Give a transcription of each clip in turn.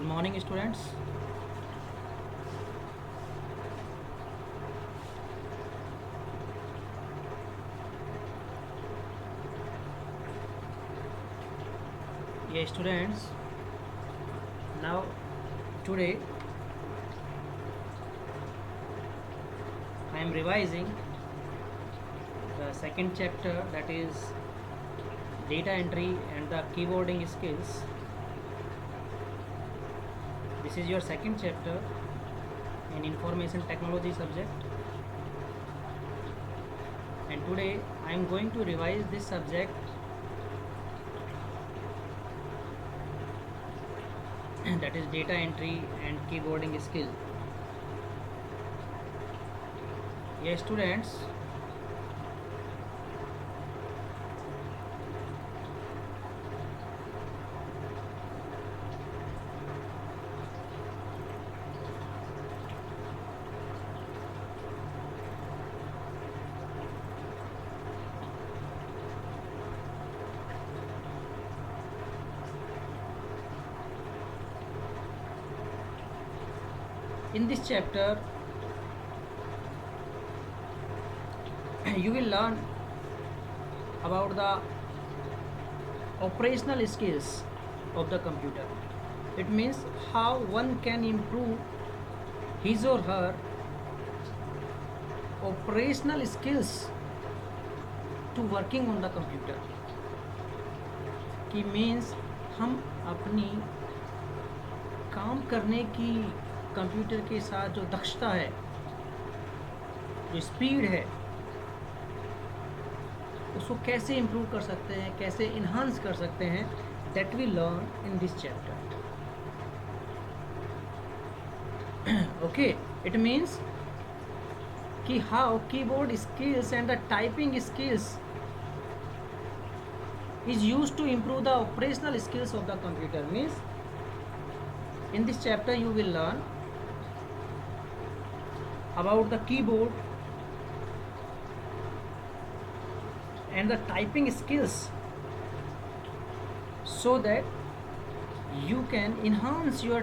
Good morning, students. Yeah, students. Now, today I am revising the second chapter, that is data entry and the keyboarding skills. This is your second chapter in information technology subject, and today I am going to revise this subject, that is data entry and keyboarding skill. Yes, students. In this chapter, you will learn about the operational skills of the computer. It means how one can improve his or her operational skills to working on the computer. कि means हम अपनी काम करने की computer के साथ जो दक्षता है, जो स्पीड है, उसको कैसे इम्प्रूव कर सकते हैं, कैसे इन्हांस कर सकते हैं, that we learn in this chapter. Okay, it means कि how keyboard skills and the typing skills is used to improve the operational skills of the computer. Means in this chapter you will learn about the keyboard and the typing skills, so that you can enhance your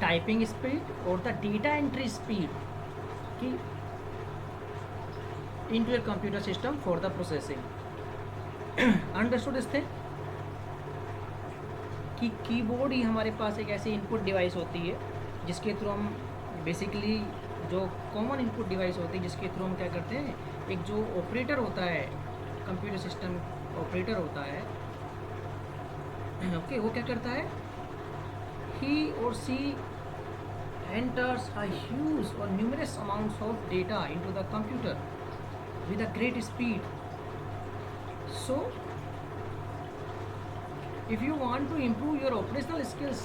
typing speed or the data entry speed into your computer system for the processing. Understood इस थे कि keyboard ही हमारे पास एक ऐसी input device होती है जिसके through हम बेसिकली, जो कॉमन इनपुट डिवाइस होती है जिसके थ्रू हम क्या करते हैं, एक जो ऑपरेटर होता है, कंप्यूटर सिस्टम ऑपरेटर होता है, ओके, वो क्या करता है, ही और सी एंटर्स अ ह्यूज और numerous amounts of data into the computer with a great speed. So, if you want to improve your operational skills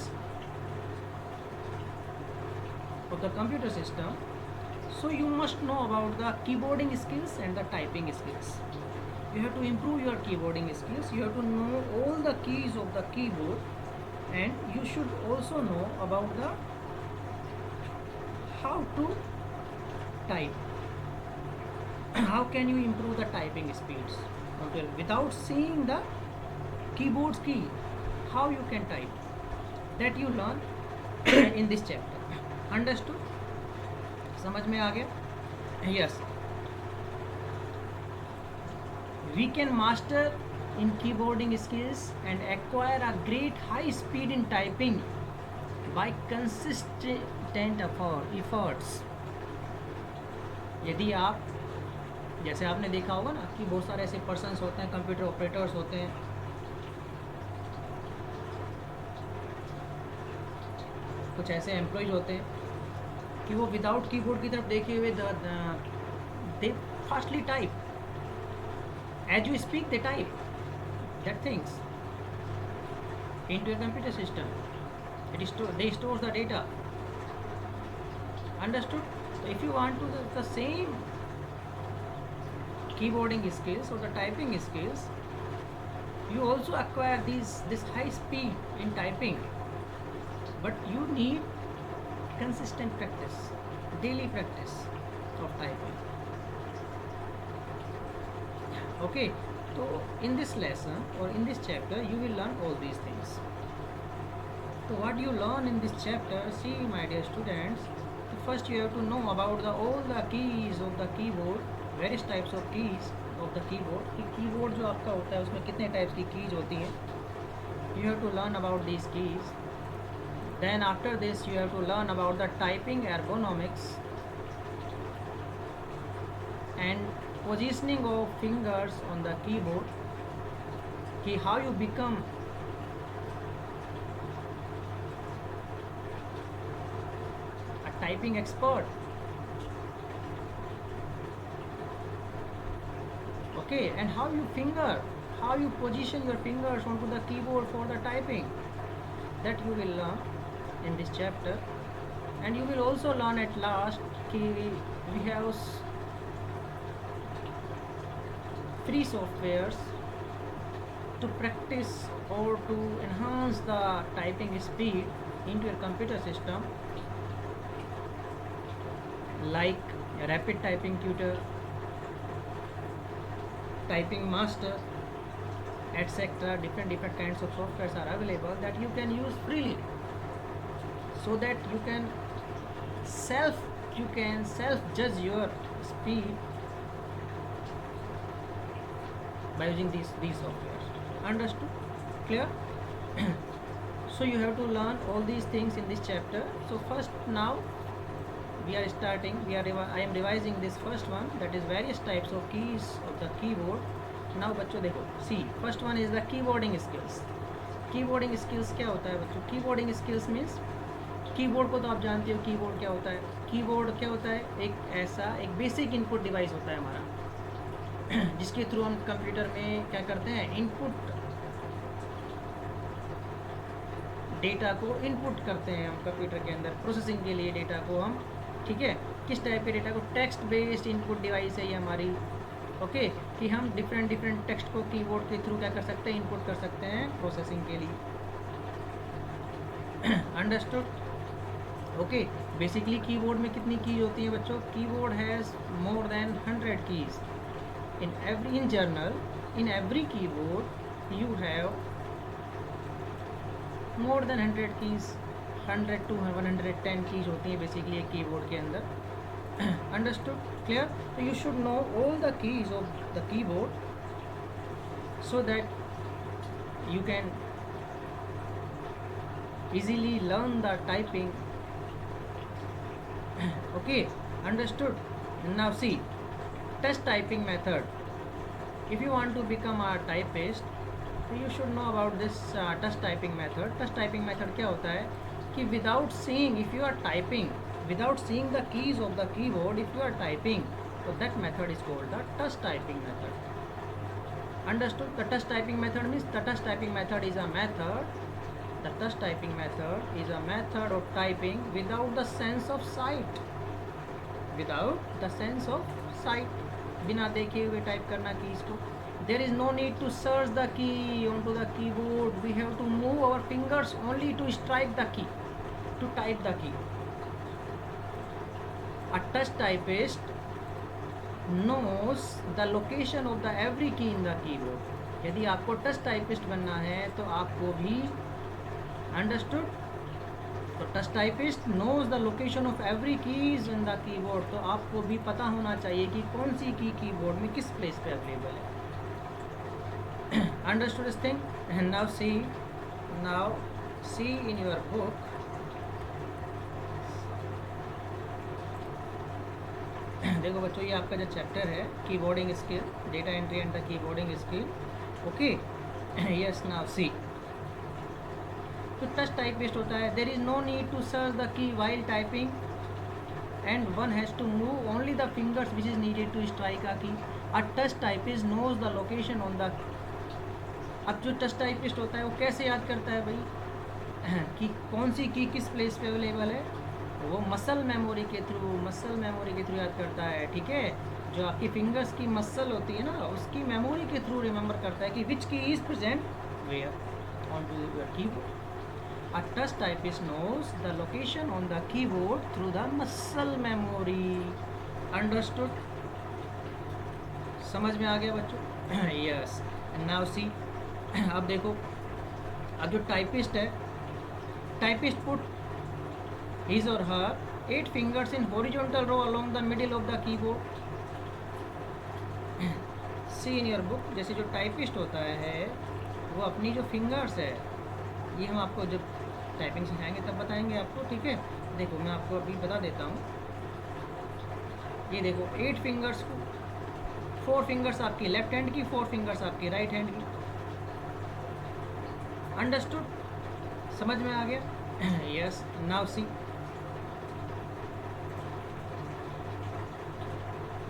of the computer system, so you must know about the keyboarding skills and the typing skills. You have to improve your keyboarding skills. You have to know all the keys of the keyboard, and you should also know about the how to type. How can you improve the typing speeds? Without seeing the keyboard's key, how you can type, that you learn in this chapter. Understood? समझ में आ गया? Yes. We can master in keyboarding skills and acquire a great high speed in typing by consistent efforts. यदि आप, जैसे आपने देखा होगा ना कि बहुत सारे ऐसे पर्सन्स होते हैं, कंप्यूटर ऑपरेटर्स होते हैं, कुछ ऐसे एम्प्लॉयज होते हैं कि वो विदाउट कीबोर्ड की तरफ देखे हुए they fastly type, as you speak they type that things into a computer system. They store the data. Understood? If you want to the same keyboarding skills or the typing skills, you also acquire this high speed in typing, but you need consistent practice, daily practice of typing. Okay, so in this lesson or in this chapter you will learn all these things. So what you learn in this chapter, see my dear students, first you have to know about all the keys of the keyboard, various types of keys of the keyboard. कि keyboard जो आपका होता है उसमें कितने types की keys होती हैं. You have to learn about these keys. Then after this you have to learn about the typing ergonomics and positioning of fingers on the keyboard. कि how you become typing expert. Okay, and how you position your fingers onto the keyboard for the typing, that you will learn in this chapter. And you will also learn at last we have free softwares to practice or to enhance the typing speed into your computer system, like Rapid Typing Tutor, Typing Master, etc. Different kinds of softwares are available that you can use freely, so that you can self judge your speed by using these softwares. Understood? Clear? So you have to learn all these things in this chapter. So first, now we are starting, I am revising this first one, that is various types of keys of the keyboard. Now बच्चों देखो, see, first one is the keyboarding skills. Keyboarding skills क्या होता है बच्चों? Keyboarding skills means keyboard को तो आप जानते हो, कीबोर्ड क्या होता है. कीबोर्ड क्या होता है? एक बेसिक इनपुट डिवाइस होता है हमारा, जिसके थ्रू हम कंप्यूटर में क्या करते हैं, इनपुट डेटा को इनपुट करते हैं हम कंप्यूटर के अंदर प्रोसेसिंग के लिए डेटा को हम, ठीक है. किस टाइप के डेटा को? टेक्स्ट बेस्ड इनपुट डिवाइस है ये हमारी. ओके, कि हम डिफरेंट टेक्स्ट को कीबोर्ड के थ्रू क्या कर सकते हैं, इनपुट कर सकते हैं प्रोसेसिंग के लिए. अंडरस्टूड? ओके, बेसिकली कीबोर्ड में कितनी कीज होती हैं बच्चों? Keyboard has more than 100 keys. in every keyboard you have more than 100 keys. 100 to 110 keys होती हैं बेसिकली एक कीबोर्ड के अंदर. अंडरस्टूड? क्लियर? तो you should know all the keys of the keyboard so that you can easily learn the typing. Okay, understood? Now see, touch typing method. If you want to become a typist, you should know about this touch typing method. Touch typing method क्या होता है कि without seeing, if you are typing without seeing the keys of the keyboard, if you are typing, so that method is called the touch typing method. Understood? The touch typing method means the touch typing method is a method. The touch typing method is a method of typing without the sense of sight. Without the sense of sight, बिना देखे हुए type करना keys को. There is no need to search the key onto the keyboard. We have to move our fingers only to strike the key, to type the key. A touch typist knows the location of the every key in the keyboard. यदि आपको touch typist बनना है तो आपको भी, understood, तो touch typist knows the location of every keys in the keyboard. तो आपको भी पता होना चाहिए कि कौन सी की कीबोर्ड में किस प्लेस पे अवेलेबल है. Understood this thing? And now see in your book. देखो बच्चों, ये आपका जो चैप्टर है keyboarding skill, data entry and the keyboarding skill. Okay, yes, now see. तो टच टाइपिस्ट होता है, there is no need to search the key while typing and one has to move only the fingers which is needed to strike a key. A touch typist knows the location on the. अब जो touch typist होता है वो कैसे याद करता है भाई कि कौन सी की किस प्लेस पे अवेलेबल है? वो मसल मेमोरी के थ्रू याद करता है. ठीक है, जो आपकी फिंगर्स की मसल होती है ना, उसकी मेमोरी के थ्रू रिमेंबर करता है कि which key is present where on to your keyboard. A touch typist knows the location on the keyboard through the muscle memory. Understood? समझ में आ गया बच्चों? Yes. And now see, अब देखो, अब जो टाइपिस्ट है Typist put his or her 8 fingers in horizontal row along the middle of the keyboard. See in your book, जैसे जो टाइपिस्ट होता है वो अपनी जो फिंगर्स है, ये हम आपको जब टाइपिंग सिखाएंगे तब बताएंगे आपको, ठीक है। देखो मैं आपको अभी बता देता हूँ। ये देखो 8 फिंगर्स को, 4 फिंगर्स आपकी लेफ्ट हैंड की, 4 फिंगर्स आपकी राइट हैंड की। अंडरस्टूड? समझ में आ गया? Yes. Now C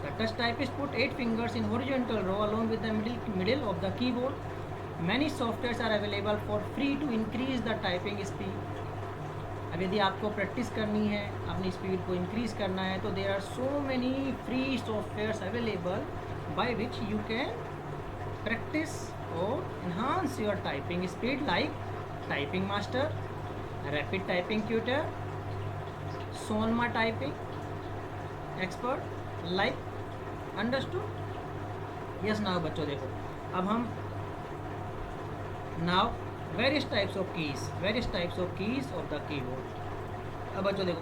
the touch typist put 8 fingers in horizontal row along with the middle of the keyboard. Many softwares are available for free to increase the typing speed. अब यदि आपको practice करनी है, अपनी स्पीड को increase करना है, तो there are so many free softwares available by which you can practise और enhance your typing speed, like Typing Master, Rapid Typing Tutor, Sonma Typing Expert, like understood? Yes. Now बच्चों देखो, अब हम now various types of keys of the keyboard. अब बच्चों देखो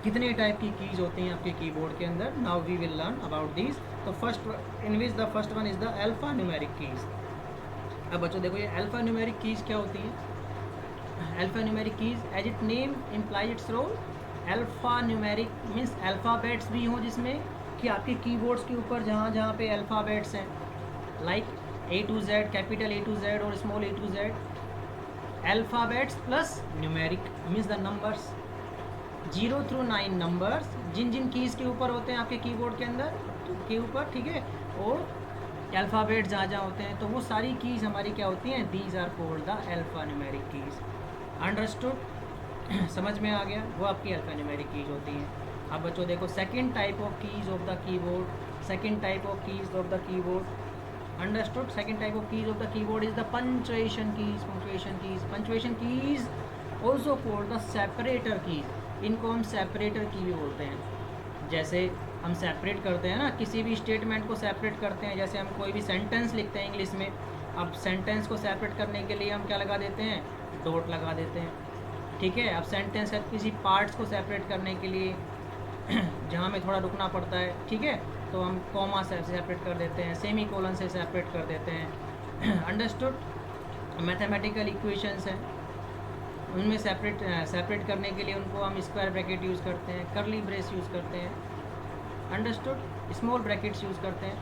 कितने type की कीज होती हैं आपके कीबोर्ड के अंदर। Now we will learn about these. तो first in which the first one is the alpha numeric keys. अब बच्चों देखो ये अल्फा न्यूमेरिक कीज क्या होती हैं। Alpha numeric keys as it name imply its role. Alpha numeric means alphabets भी हों जिसमें कि आपके कीबोर्ड्स के ऊपर जहाँ जहाँ पे अल्फ़ाबेट्स हैं, like A to Z, capital A to Z और small A to Z। Alphabets plus numeric means the numbers 0 through 9 numbers जिन जिन कीज़ के ऊपर होते हैं आपके कीबोर्ड के अंदर के ऊपर, ठीक है। और अल्फ़ाबेट जहाँ जहाँ होते हैं तो वो सारी कीज़ हमारी क्या होती हैं, these are called the alpha numeric keys. Understood? समझ में आ गया? वो आपकी अल्फ़ा न्यूमेरिक कीज़ होती हैं। अब बच्चों देखो second type of keys of the keyboard, understood? Second type of keys of the keyboard is the punctuation keys also called the separator keys. इनको हम सेपरेटर की भी बोलते हैं। जैसे हम सेपरेट करते हैं ना, किसी भी स्टेटमेंट को सेपरेट करते हैं, जैसे हम कोई भी सेंटेंस लिखते हैं इंग्लिश में, अब सेंटेंस को सेपरेट करने के लिए हम क्या लगा देते हैं, डॉट लगा देते हैं, ठीक है। अब सेंटेंस है किसी पार्ट्स को सेपरेट करने के लिए जहाँ में थोड़ा रुकना पड़ता है, ठीक है, तो हम कॉमा से सेपरेट कर देते हैं, सेमी कोलन से सेपरेट कर देते हैं। अंडरस्टूड? मैथमेटिकल इक्वेशंस हैं, उनमें सेपरेट करने के लिए उनको हम स्क्वायर ब्रैकेट यूज़ करते हैं, कर्ली ब्रेस यूज़ करते हैं, अंडरस्टूड? स्मॉल ब्रैकेट्स यूज़ करते हैं।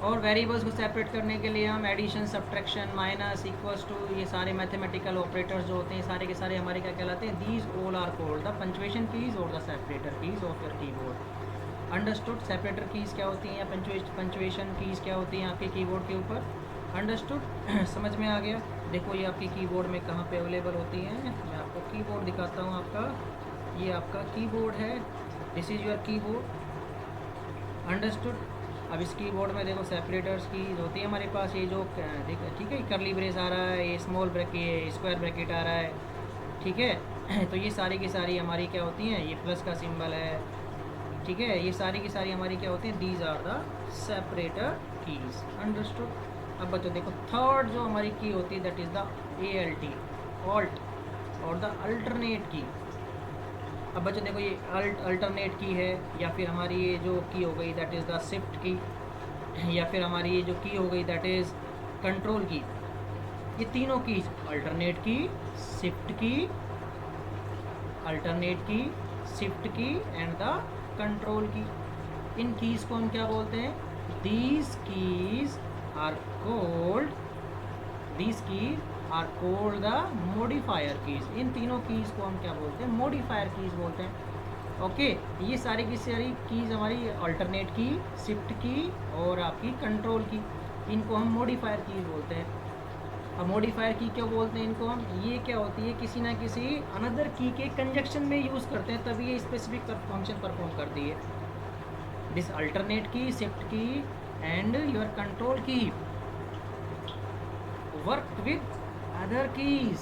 और वेरिएबल्स को सेपरेट करने के लिए हम addition, subtraction, minus, equals to, ये सारे मैथमेटिकल ऑपरेटर्स जो होते हैं सारे के सारे हमारे क्या कहलाते हैं, these all are called the punctuation keys और the separator keys of your keyboard. Understood? Separator keys क्या होती हैं या पंक्चुएशन कीज़ क्या होती हैं आपके कीबोर्ड के ऊपर। अंडरस्टूड? समझ में आ गया? देखो ये आपकी कीबोर्ड में कहाँ पे अवेलेबल होती हैं। मैं आपको कीबोर्ड दिखाता हूँ आपका। ये आपका कीबोर्ड है, this is your keyboard. Understood? अब इस कीबोर्ड में देखो सेपरेटर्स की होती है हमारे पास, ये जो ठीक है, कर्ली ब्रेस आ रहा है, ये स्मॉल ब्रैकेट, स्क्वायर ब्रैकेट आ रहा है, ठीक है। तो ये सारी की सारी हमारी क्या होती हैं, ये प्लस का सिंबल है, ठीक है, ये सारी की सारी हमारी क्या होती हैं, these are the separator keys. Understood? अब बच्चों देखो थर्ड जो हमारी की होती है that is the ALT, alt और द अल्टरनेट की। अब बच्चों देखो ये अल्टरनेट की है, या फिर हमारी ये जो की हो गई दैट इज़ द शिफ्ट की, या फिर हमारी ये जो की हो गई दैट इज़ कंट्रोल की। ये तीनों keys, alternate key, shift key, shift key and the control key, इन कीज़ को हम क्या बोलते हैं, these keys are called the modifier keys. इन तीनों कीज़ को हम क्या बोलते हैं, मॉडिफायर कीज़ बोलते हैं। ओके, ये सारी की सारी कीज़ हमारी अल्टरनेट की, शिफ्ट की और आपकी कंट्रोल की, इनको हम मॉडिफायर कीज़ बोलते हैं। अब मॉडिफायर की क्यों बोलते हैं इनको हम, ये क्या होती है, किसी ना किसी अनदर की के कंजक्शन में यूज़ करते हैं तभी ये स्पेसिफिक फंक्शन परफॉर्म करती है। This alternate key, shift key and your control key work with other keys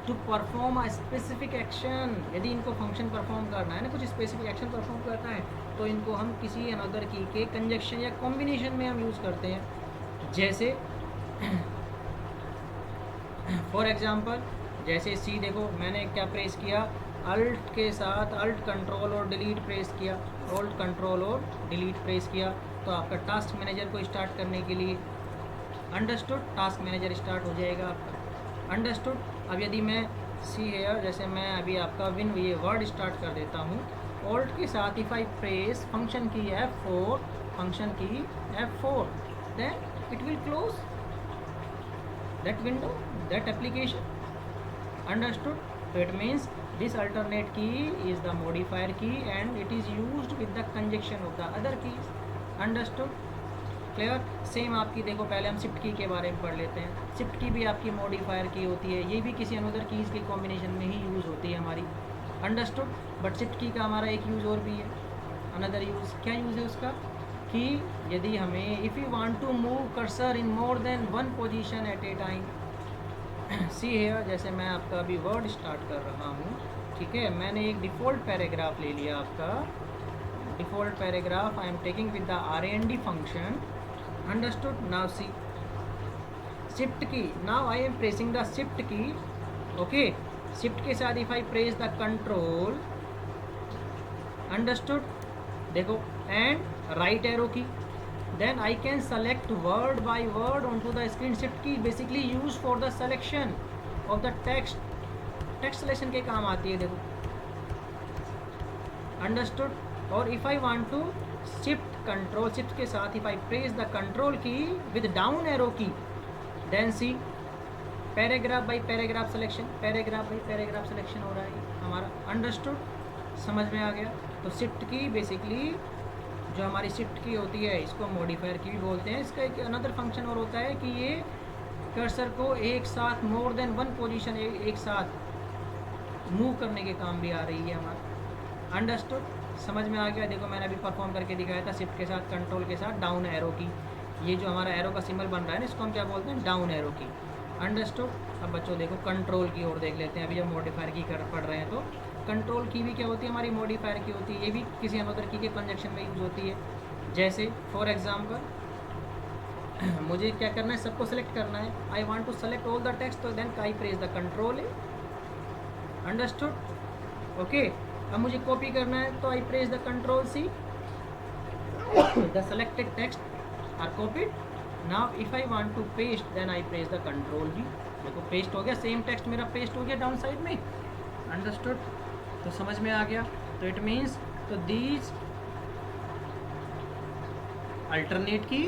to perform a specific action. यदि इनको फंक्शन परफॉर्म करना है ना, कुछ स्पेसिफिक एक्शन परफॉर्म करना है, तो इनको हम किसी अनदर की के कंजक्शन या कॉम्बिनेशन में हम यूज़ करते हैं। जैसे फॉर एग्जांपल जैसे सी देखो, मैंने क्या प्रेस किया, अल्ट के साथ अल्ट कंट्रोल और डिलीट प्रेस किया, अल्ट कंट्रोल और डिलीट प्रेस किया, तो आपका टास्क मैनेजर को स्टार्ट करने के लिए, अंडरस्टूड, टास्क मैनेजर स्टार्ट हो जाएगा आपका, अंडरस्टूड। अब यदि मैं सी हेयर, जैसे मैं अभी आपका विन ये वर्ड स्टार्ट कर देता हूँ, ऑल्ट के साथ if I press function key F4, function key F4, then it will close that window, that application, understood? So it means this alternate key is the modifier key and it is used with the conjunction of the other keys, understood? Clear. Same आपकी देखो, पहले हम shift की के बारे में पढ़ लेते हैं। शिफ्ट की भी आपकी मॉडिफायर की होती है, ये भी किसी अनदर कीज़ के कॉम्बिनेशन में ही यूज़ होती है हमारी, अंडरस्टूड। बट शिफ्ट की का हमारा एक यूज़ और भी है, अनदर यूज़। क्या यूज़ है उसका, कि यदि हमें if you want to move cursor in more then one position at a time, see here, जैसे मैं आपका अभी वर्ड स्टार्ट कर रहा हूँ, ठीक है, मैंने एक डिफ़ॉल्ट पैराग्राफ ले लिया आपका, default paragraph I am taking with the R&D function, understood? Now see, shift key, now I am pressing the shift key, okay, shift के साथ if I press the control, understood? देखो, and right arrow key, then I can select word by word onto the screen. shift key basically used for the selection of the text, text selection के काम आती है, देखो, understood? और if I want to shift control, shift के साथ if I press the control key with down arrow key, then see paragraph by paragraph selection, paragraph by paragraph selection हो रहा है हमारा, अंडरस्टूड? समझ में आ गया? तो शिफ्ट की बेसिकली जो हमारी शिफ्ट की होती है, इसको मॉडिफायर की भी बोलते हैं। इसका एक अनदर फंक्शन और होता है कि ये कर्सर को एक साथ मोर देन वन पोजीशन एक साथ मूव करने के काम भी आ रही है हमारा, अंडरस्टूड? समझ में आ गया? देखो मैंने अभी परफॉर्म करके दिखाया था, शिफ्ट के साथ कंट्रोल के साथ डाउन एरो की, ये जो हमारा एरो का सिंबल बन रहा है ना, इसको हम क्या बोलते हैं, डाउन एरो की, अंडरस्टूड? अब बच्चों देखो कंट्रोल की ओर देख लेते हैं। अभी जब मॉडिफायर की पढ़ रहे हैं तो कंट्रोल की भी क्या होती है, हमारी मॉडिफायर की होती है, ये भी किसी अनदर की के कंजक्शन में यूज़ होती है। जैसे फॉर एग्जाम्पल मुझे क्या करना है, सबको सेलेक्ट करना है, I want to select all the text, तो then I press the control A, understood? Okay, अब मुझे कॉपी करना है तो I press the control C, the selected text are copied. Now if I want to paste, then I press the control V, देखो paste हो गया, same text मेरा paste हो गया डाउन साइड में, अंडरस्टूड? तो समझ में आ गया? तो इट मीन्स, तो these alternate key,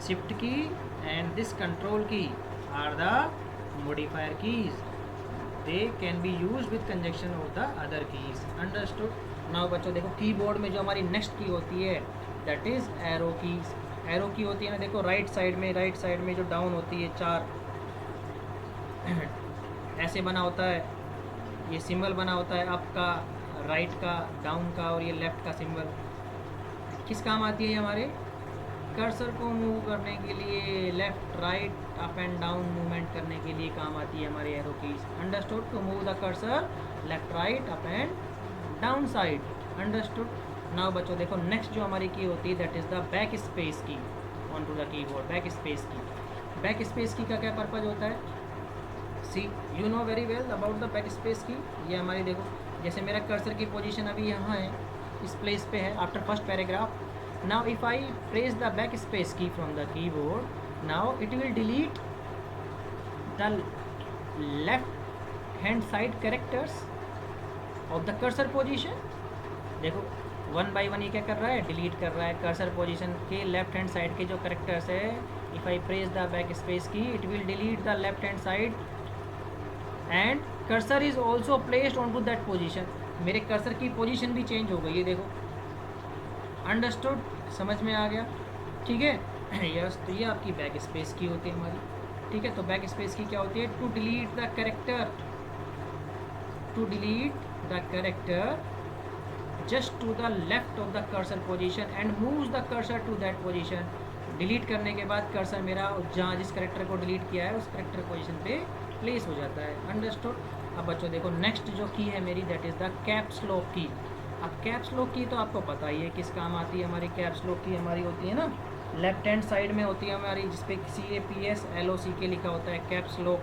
shift key and this control key are the modifier keys, they can be used with conjunction of the other keys, understood? now बच्चों देखो कीबोर्ड में जो हमारी नेक्स्ट की होती है that is arrow keys, arrow की होती है ना, देखो राइट साइड में जो डाउन होती है, चार ऐसे बना होता है, ये सिंबल बना होता है अप का, राइट का, डाउन का, और ये लेफ्ट का सिंबल किस काम आती है, हमारे कर्सर को मूव करने के लिए, left right up and down movement करने के लिए काम आती है हमारी arrow keys, understood? To move the cursor left right up and down side, understood? Now बच्चों देखो नेक्स्ट जो हमारी की होती है that is the back space key on to the keyboard. Back space key, back space key का क्या purpose होता है, see you know very well about the back space की। ये हमारी देखो, जैसे मेरा कर्सर की पोजीशन अभी यहाँ है, इस प्लेस पे है after first paragraph. now if I press the backspace key from the keyboard, now it will delete the left hand side characters of the cursor position। देखो वन बाई वन ये क्या कर रहा है, डिलीट कर रहा है कर्सर पोजीशन के लेफ्ट हैंड साइड के जो करेक्टर्स है। If I press the back space key, it will delete the left hand side and cursor is also placed on to that position. मेरे कर्सर की position भी change हो गई है, देखो, अंडरस्टूड? समझ में आ गया? ठीक है, यस। तो ये आपकी बैक स्पेस की होती है हमारी, ठीक है। तो बैक स्पेस की क्या होती है, to delete the character, to delete the character just to the left of the cursor position and moves the cursor to that position. Delete करने के बाद कर्सर मेरा जहाँ जिस कैरेक्टर को डिलीट किया है उस कैरेक्टर पोजीशन पे प्लेस हो जाता है, अंडरस्टूड? अब बच्चों देखो नेक्स्ट जो की है मेरी that is the caps lock की। अब कैप्स लॉक की तो आपको पता ही है किस काम आती है हमारी। कैप्स लॉक की हमारी होती है ना, लेफ्ट हैंड साइड में होती है हमारी, जिसपे CAPS LOCK लिखा होता है, कैप्स लॉक।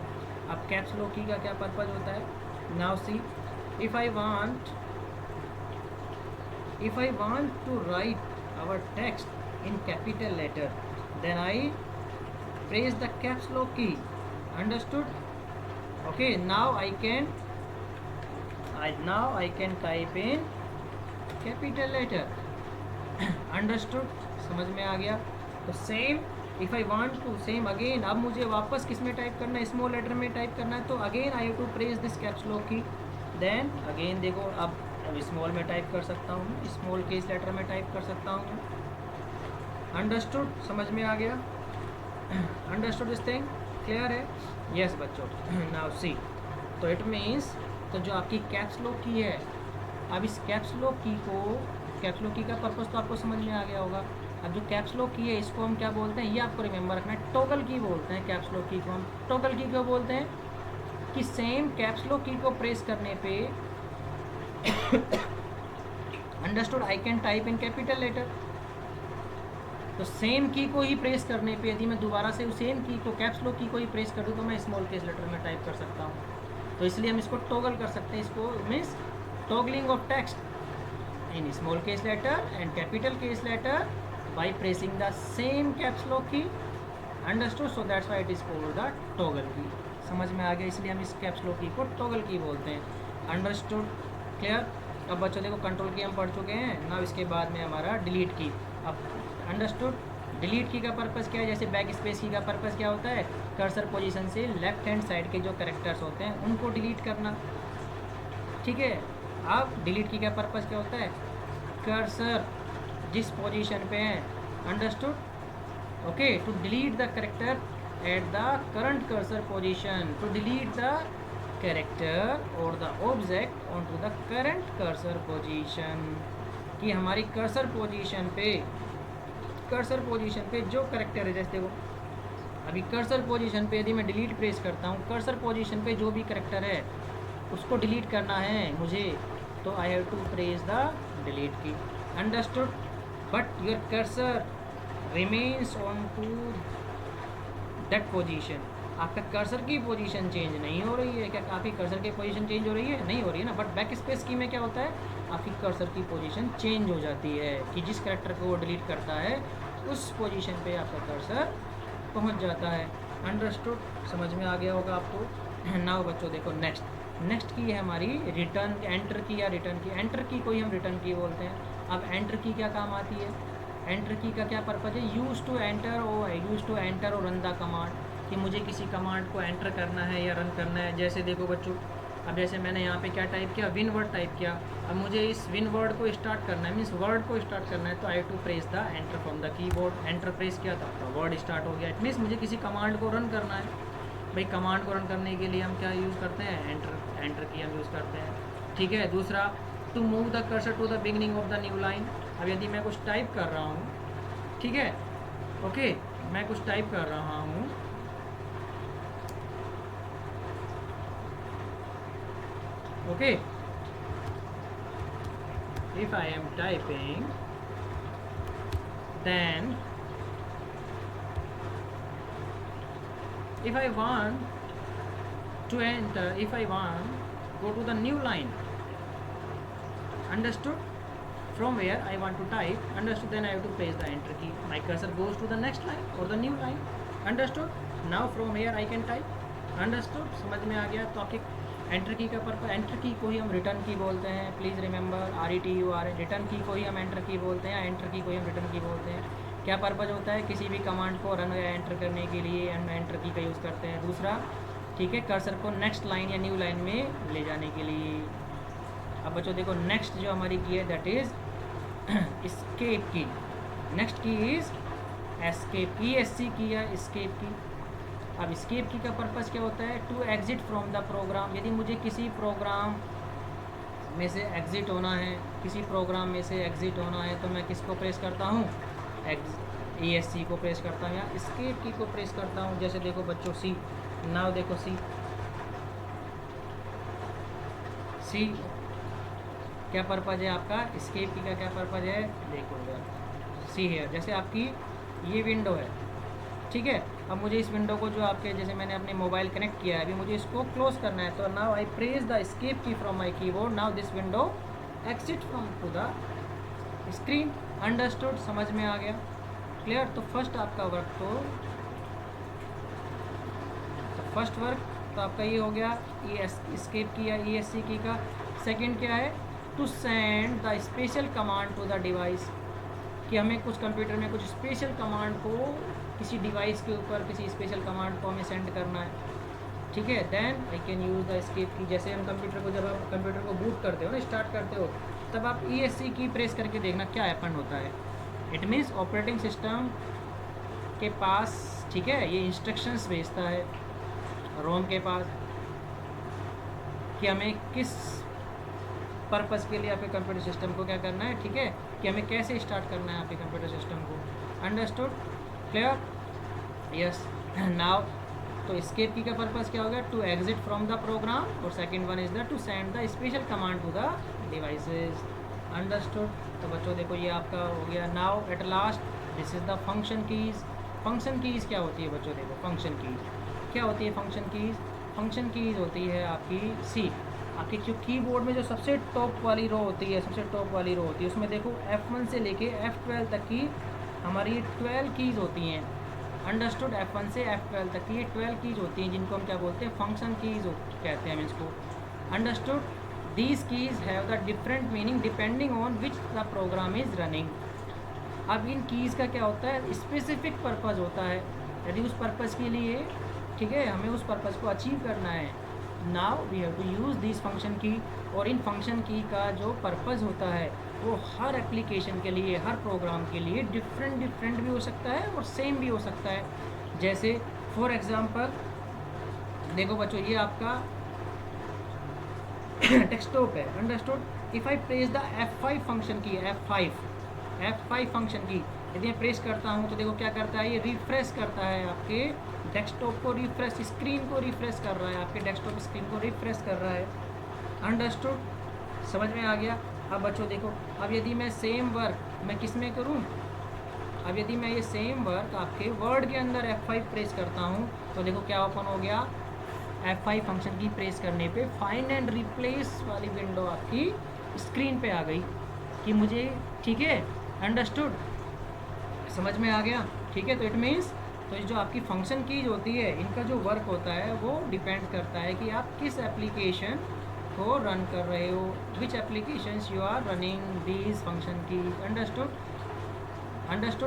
अब कैप्स लॉक की का क्या पर्पज होता है? Now see, if I want to write our text in capital letter, then I press the caps lock key. Understood? Okay, now I can type in capital letter. Understood? समझ में आ गया? तो same if I want to, same again, अब मुझे वापस किस में टाइप करना है? स्मॉल लेटर में टाइप करना है, तो again I have to press this caps lock key. Then again देखो, अब स्मॉल में टाइप कर सकता हूँ, स्मॉल केस लेटर में टाइप कर सकता हूँ। अंडरस्टूड? समझ में आ गया? Understood this thing? क्लियर है? यस बच्चों। नाउ सी, तो इट मीन्स, तो जो आपकी कैप्स लॉक की है, अब इस कैप्स लॉक की का पर्पस तो आपको समझ में आ गया होगा। अब जो कैप्स लॉक की है, इसको हम क्या बोलते हैं, ये आपको रिमेंबर रखना है, टॉगल की बोलते हैं। कैप्स लॉक की को हम टॉगल की क्यों बोलते हैं? कि सेम कैप्स लॉक की को प्रेस करने पे understood, I can type in capital letter. तो सेम की को ही प्रेस करने पे, यदि मैं दोबारा से सेम की को, कैप्स लॉक की को ही प्रेस कर दूँ, तो मैं स्मॉल केस लेटर में टाइप कर सकता हूँ। तो इसलिए हम इसको टॉगल कर सकते हैं। इसको means toggling of text in small case letter and capital case letter by pressing the same caps lock key. Understood? So that's why it is called the toggle key. समझ में आ गया? इसलिए हम इस कैप्स लॉक की को toggle की बोलते हैं। अंडरस्टूड? क्लियर? अब बच्चों देखो, कंट्रोल की हम पढ़ चुके हैं ना। इसके बाद में हमारा डिलीट की। अब अंडरस्टूड? डिलीट की का पर्पस क्या है? जैसे बैक स्पेस की का पर्पस क्या होता है? कर्सर पोजीशन से लेफ्ट हैंड साइड के जो कैरेक्टर्स होते हैं उनको डिलीट करना। ठीक है? अब डिलीट की का पर्पस क्या होता है? कर्सर जिस पोजीशन पे है, understood? Okay, to delete the character at the current cursor position, to delete the character और the object on to the current cursor position. कि हमारी कर्सर पोजीशन पे जो करेक्टर है, जैसे देखो अभी कर्सर पोजीशन पे यदि मैं डिलीट प्रेस करता हूँ, कर्सर पोजीशन पे जो भी करेक्टर है उसको डिलीट करना है मुझे, तो I have to press the delete key. Understood? But your cursor remains on to that position. आपका कर्सर की पोजीशन चेंज नहीं हो रही है। क्या आपकी कर्सर की पोजीशन चेंज हो रही है? नहीं हो रही है ना। बट बैक स्पेस की में क्या होता है? आपकी कर्सर की पोजीशन चेंज हो जाती है कि जिस कैरेक्टर को वो डिलीट करता है उस पोजीशन पे आपका कर्सर पहुंच जाता है। अंडरस्टूड? समझ में आ गया होगा आपको। नाउ बच्चों देखो, नेक्स्ट की है हमारी रिटर्न, एंटर की या रिटर्न की। एंटर की को ही हम रिटर्न की बोलते हैं। अब एंटर की क्या काम आती है? एंटर की का क्या पर्पज है? यूज टू एंटर और रन द कमांड, कि मुझे किसी कमांड को एंटर करना है या रन करना है। जैसे देखो बच्चों, अब जैसे मैंने यहाँ पे क्या टाइप किया? विन वर्ड टाइप किया। अब मुझे इस विन वर्ड को स्टार्ट करना है, मीन्स वर्ड को स्टार्ट करना है, तो I to press the enter from the keyboard. Enter press किया था, वर्ड स्टार्ट हो गया। इट मीन्स मुझे किसी कमांड को रन करना है। भाई कमांड को रन करने के लिए हम क्या यूज़ करते हैं? एंटर की हम यूज़ करते हैं। ठीक है? दूसरा, to move the cursor to the beginning of the new line. अब यदि मैं कुछ टाइप कर रहा हूँ, ठीक है, ओके, मैं कुछ टाइप कर रहा हूँ, okay, if I am typing, then if I want to enter, if I want go to the new line, understood? From where I want to type, understood? Then I have to press the enter key. My cursor goes to the next line or the new line, understood? Now from here I can type, understood? समझ में आ गया? तो आपके enter की का purpose, enter की को ही हम रिटर्न की बोलते हैं। प्लीज़ रिमेंबर, RETUR, रिटर्न की को ही हम एंटर की बोलते हैं, एंटर की को ही हम रिटर्न की बोलते हैं। क्या पर्पज होता है? किसी भी कमांड को रन या एंटर करने के लिए हम एंटर की का यूज़ करते हैं। दूसरा, ठीक है, कर्सर को नेक्स्ट लाइन या न्यू लाइन में ले जाने के लिए। अब बच्चों देखो, नेक्स्ट जो हमारी की है दैट इज़ एस्केप की। नेक्स्ट की इज़ एस्केप, ESC की या एस्केप की। अब एस्केप की का पर्पस क्या होता है? To exit from the program. यदि मुझे किसी प्रोग्राम में से एग्जिट होना है, किसी प्रोग्राम में से एग्जिट होना है, तो मैं किसको प्रेस करता हूँ? ESC को प्रेस करता हूँ या एस्केप की को प्रेस करता हूँ। जैसे देखो बच्चों, सी, नाउ देखो सी क्या पर्पज है आपका? एस्केप की का क्या पर्पज है? देखो सी है, जैसे आपकी ये विंडो है, ठीक है। अब मुझे इस विंडो को जो आपके जैसे मैंने अपने मोबाइल कनेक्ट किया है अभी मुझे इसको क्लोज करना है, तो now I press the escape key from my keyboard, now this window exit from to the screen. Understood, समझ में आ गया, क्लियर। तो फर्स्ट आपका वर्क तो फर्स्ट वर्क तो आपका ये हो गया एस्केप की या ESC की का। सेकंड क्या है, to send the special command to the device, कि हमें कुछ कंप्यूटर में कुछ स्पेशल कमांड को किसी डिवाइस के ऊपर किसी स्पेशल कमांड को हमें सेंड करना है, ठीक है। Then I can use the escape key. जैसे हम कंप्यूटर को जब आप कंप्यूटर को बूट करते हो ना, स्टार्ट करते हो, तब आप ESC की प्रेस करके देखना क्या हैपन होता है। इट मीन्स ऑपरेटिंग सिस्टम के पास, ठीक है, ये इंस्ट्रक्शंस भेजता है रोम के पास कि हमें किस पर्पज़ के लिए आपके कंप्यूटर सिस्टम को क्या करना है, ठीक है, कि हमें कैसे स्टार्ट करना है आपके कंप्यूटर सिस्टम को। Understood, clear, yes. नाउ तो एस्केप की का पर्पज़ क्या हो गया, to exit from the program, और second one is the to send the special command to the devices. Understood. तो बच्चों देखो ये आपका हो गया। Now at last this is the function keys. Function keys क्या होती है बच्चों, देखो फंक्शन कीज़ क्या होती है। फंक्शन कीज़ होती है आपकी सी, आपके जो कीबोर्ड में जो सबसे टॉप वाली रो होती है, सबसे टॉप वाली रो होती है, उसमें देखो F1 से लेके F12 तक की हमारी 12 कीज़ होती हैं। अंडरस्टूड, F1 से F12 तक की ये 12 कीज़ होती हैं, जिनको हम क्या बोलते हैं, फंक्शन कीज़ कहते हैं हम इसको। Understood, these keys have the different meaning depending on which the program is running. अब इन कीज़ का क्या होता है, स्पेसिफिक पर्पज़ होता है। यदि उस पर्पज़ के लिए, ठीक है, हमें उस पर्पज़ को अचीव करना है, now we have to use this function key. और इन फंक्शन की का जो पर्पज़ होता है वो हर एप्लीकेशन के लिए, हर प्रोग्राम के लिए डिफरेंट भी हो सकता है और सेम भी हो सकता है। जैसे फॉर एग्ज़ाम्पल देखो बच्चों, ये आपका डेस्कटॉप है। Understood, if I press the F5 function की, F5 फंक्शन की यदि मैं प्रेस करता हूँ तो देखो क्या करता है, ये रिफ्रेश करता है आपके डेस्कटॉप को, रिफ्रेश स्क्रीन को रिफ्रेश कर रहा है, आपके डेस्कटॉप स्क्रीन को रिफ्रेश कर रहा है। अंडरस्टूड, समझ में आ गया। अब बच्चों देखो, अब यदि मैं सेम वर्क मैं किस में करूँ, अब यदि मैं ये सेम वर्क आपके वर्ड के अंदर F5 प्रेस करता हूँ तो देखो क्या ओपन हो गया, F5 फंक्शन की प्रेस करने पे फाइंड एंड रिप्लेस वाली विंडो आपकी स्क्रीन पे आ गई कि मुझे, ठीक है, अंडरस्टूड, समझ में आ गया, ठीक है। तो इट मीन्स तो जो आपकी फंक्शन कीज होती है इनका जो वर्क होता है वो डिपेंड करता है कि आप किस एप्लीकेशन को रन कर रहे हो, which applications you are running these function keys. Understood.